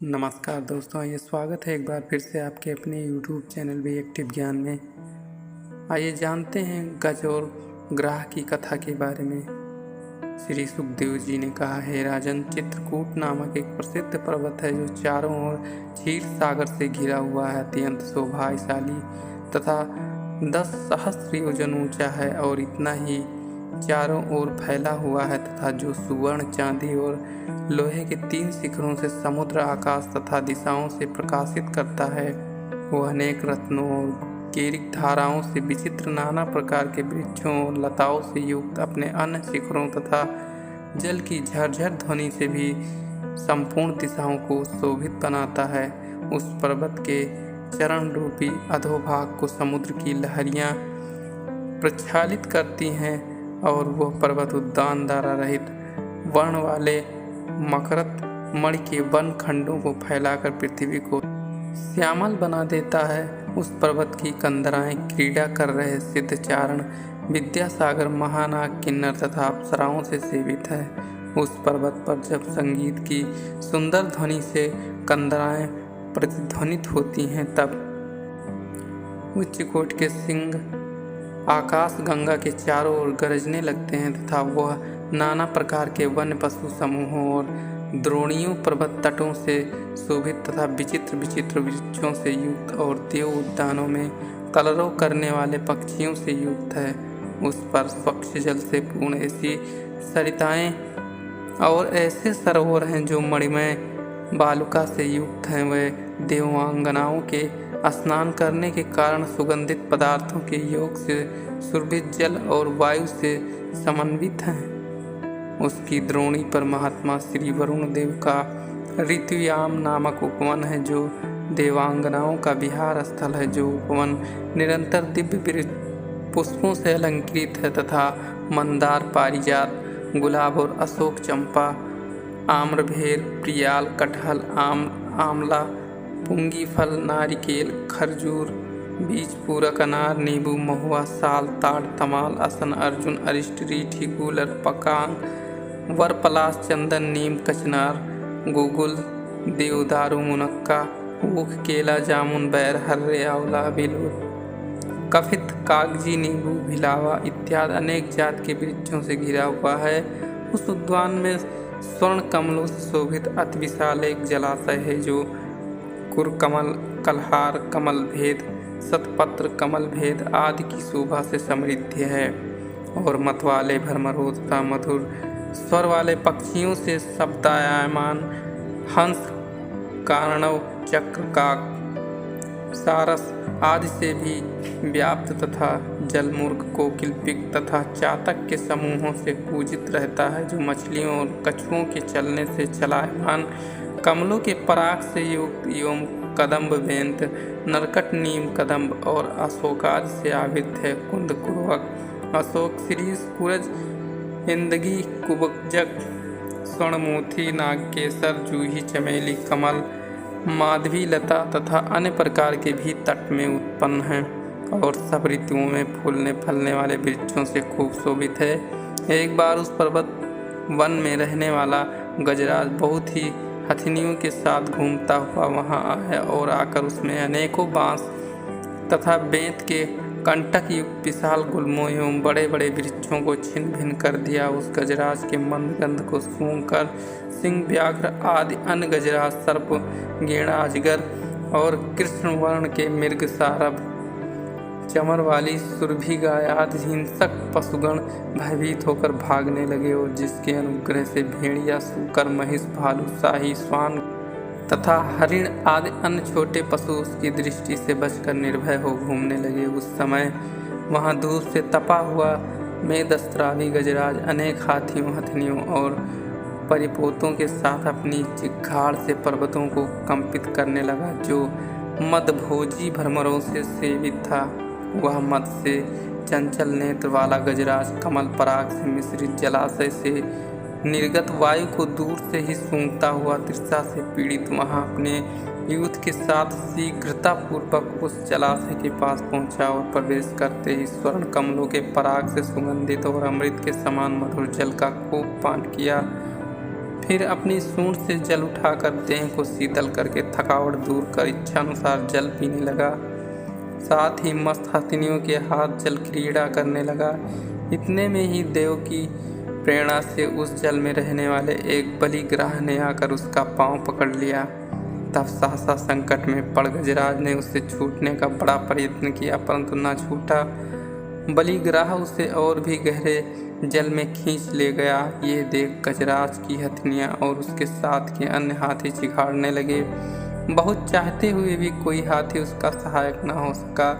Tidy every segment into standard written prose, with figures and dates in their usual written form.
नमस्कार दोस्तों, ये स्वागत है एक बार फिर से आपके अपने YouTube चैनल भी एक्टिव ज्ञान में। आइए जानते हैं गज और ग्राह की कथा के बारे में। श्री सुखदेव जी ने कहा, हे राजन, चित्रकूट नामक एक प्रसिद्ध पर्वत है जो चारों ओर क्षीर सागर से घिरा हुआ है। अत्यंत शोभाशाली तथा 10 सहस्त्र योजन ऊंचा है और इतना ही चारों ओर फैला हुआ है तथा जो सुवर्ण, चांदी और लोहे के 3 शिखरों से समुद्र, आकाश तथा दिशाओं से प्रकाशित करता है। वो अनेक रत्नों और केरिक धाराओं से विचित्र नाना प्रकार के वृक्षों और लताओं से युक्त अपने अन्य शिखरों तथा जल की झरझर ध्वनि से भी संपूर्ण दिशाओं को शोभित बनाता है। उस पर्वत के चरण रूपी अधोभाग को समुद्र की लहरियां प्रक्षालित करती हैं और वह पर्वत उद्यान द्वारा रहित वर्ण वाले मकरत मणि के वन खंडों को फैलाकर पृथ्वी को श्यामल बना देता है। उस पर्वत की कंदराएं क्रीड़ा कर रहे सिद्धचारण, विद्यासागर, महानाग, किन्नर तथा अप्सराओं से सेवित है। उस पर्वत पर जब संगीत की सुंदर ध्वनि से कंदराएं प्रतिध्वनित होती हैं तब उच्च कोट के सिंह आकाश गंगा के चारों ओर गरजने लगते हैं तथा वह नाना प्रकार के वन्य पशु समूहों और द्रोणियों, पर्वत तटों से शोभित तथा विचित्र विचित्र वृक्षों से युक्त और देव उद्यानों में कलरव करने वाले पक्षियों से युक्त है। उस पर स्वच्छ जल से पूर्ण ऐसी सरिताएं और ऐसे सरोवर हैं जो मणिमय बालुका से युक्त हैं। वे देवांगनाओं के स्नान करने के कारण सुगंधित पदार्थों के योग से सुरभित जल और वायु से समन्वित हैं। उसकी द्रोणी पर महात्मा श्री वरुण देव का ऋतुयाम नामक उपवन है जो देवांगनाओं का विहार स्थल है। जो उपवन निरंतर दिव्य पुष्पों से अलंकृत है तथा मंदार, पारिजात, गुलाब और अशोक चंपा, आम्रभेर, प्रियाल, कटहल, आमला, पुंगी फल, नारिकेल, खरजूर, बीज पूरक अनार, नींबू, महुआ, साल, ताड़, तमाल, असन, अर्जुन, अरिष्ट, रीठी, गूलर, पकांग, वरपलास, चंदन, नीम, कचनार, गुगुल, देवदारू, मुनक्का, ऊख, केला, जामुन, बैर, हर्रे, आंवला, बिलोर, कफित, कागजी, नींबू, भिलावा इत्यादि अनेक जात के वृक्षों से घिरा हुआ है। उस उद्यान में स्वर्ण कमलों से शोभित अति विशाल एक जलाशय है जो कुरकमल, कलहार, कमल भेद, शतपत्र, कमल भेद आदि की शोभा से समृद्ध है और मतवाले, भ्रमरों तथा मधुर स्वर वाले पक्षियों से शब्दायमान हंस, कार्णव, चक्र, काक, सारस आदि से भी व्याप्त तथा जलमुर्ग, कोकिल, पिक तथा चातक के समूहों से पूजित रहता है जो मछलियों और कछुओं के चलने से चलायमान, कमलों के पराग से युक्त एवं कदम्ब, बेंत, नरकट, नीम, कदम्ब और अशोक आदि से आवृत है। कुंद, कुरवक, अशोक, शिरीष, कुरज, इंदगी, कुबजक, स्वर्णमोती, नागकेसर, जूही, चमेली, कमल, माधवी, लता तथा अन्य प्रकार के भी तट में उत्पन्न हैं और सब ऋतुओं में फूलने फलने वाले वृक्षों से खूब शोभित है। एक बार उस पर्वत वन में रहने वाला गजराज बहुत ही हथिनियों के साथ घूमता हुआ वहां आया और आकर उसमें अनेकों बांस तथा बेंत के कंटक युक्त विशाल गुल्मों एवं बड़े बड़े वृक्षों को छिन्न भिन्न कर दिया। उस गजराज के मंदगंध को सूंघकर सिंह, व्याघ्र आदि अन्य गजराज, सर्प, गेड़ा, अजगर और कृष्ण वर्ण के मृग, सारभ, चमर वाली सुरभि गाय आदि हिंसक पशुगण भयभीत होकर भागने लगे और जिसके अनुग्रह से भेड़िया, सूकर, महिष, भालू, शाही, श्वान तथा हरिण आदि अन्य छोटे पशु उसकी दृष्टि से बचकर निर्भय हो घूमने लगे। उस समय वहां धूप से तपा हुआ मेदस्त्रावी गजराज अनेक हाथियों, हथिनियों और परिपोतों के साथ अपनी चिघाड़ से पर्वतों को कंपित करने लगा। जो मदभोजी भ्रमरों से सेवित था वह मद से चंचल नेत्र वाला गजराज कमल पराग से मिश्रित जलाशय से निर्गत वायु को दूर से ही सूंघता हुआ तृषा से पीड़ित वहां अपने यूथ के साथ शीघ्रता पूर्वक उस जलाशय के पास पहुंचा और प्रवेश करते ही स्वर्ण कमलों के पराग से सुगंधित और अमृत के समान मधुर जल का खूब पान किया। फिर अपनी सूंड से जल उठाकर देह को शीतल करके थकावट दूर कर इच्छानुसार जल पीने लगा। साथ ही मस्त हथिनियों के हाथ जल क्रीड़ा करने लगा। इतने में ही देव की प्रेरणा से उस जल में रहने वाले एक बलिग्राह ने आकर उसका पांव पकड़ लिया। तब सहसा संकट में पड़ गजराज ने उससे छूटने का बड़ा प्रयत्न किया, परंतु न छूटा। बलिग्राह उसे और भी गहरे जल में खींच ले गया। ये देख गजराज की हथिनियाँ और उसके साथ के अन्य हाथी चिघाड़ने लगे। बहुत चाहते हुए भी कोई हाथी उसका सहायक न हो सका।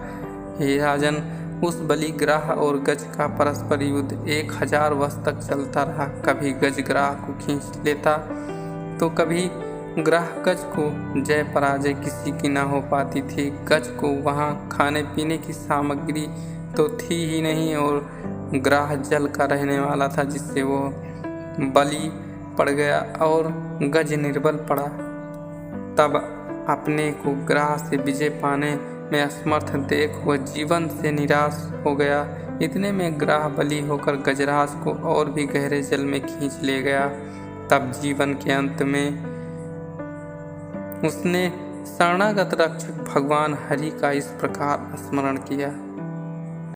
हे राजन, उस बलिग्राह और गज का परस्पर युद्ध 1000 वर्ष तक चलता रहा। कभी गज ग्राह को खींच लेता तो कभी ग्राह गज को। जय पराजय किसी की ना हो पाती थी। गज को वहाँ खाने पीने की सामग्री तो थी ही नहीं और ग्राह जल का रहने वाला था, जिससे वो बलि पड़ गया और गज निर्बल पड़ा। तब अपने को ग्राह से विजय पाने में असमर्थ देख वह जीवन से निराश हो गया। इतने में ग्राह बलि होकर गजराज को और भी गहरे जल में खींच ले गया। तब जीवन के अंत में उसने शरणागत रक्षक भगवान हरि का इस प्रकार स्मरण किया।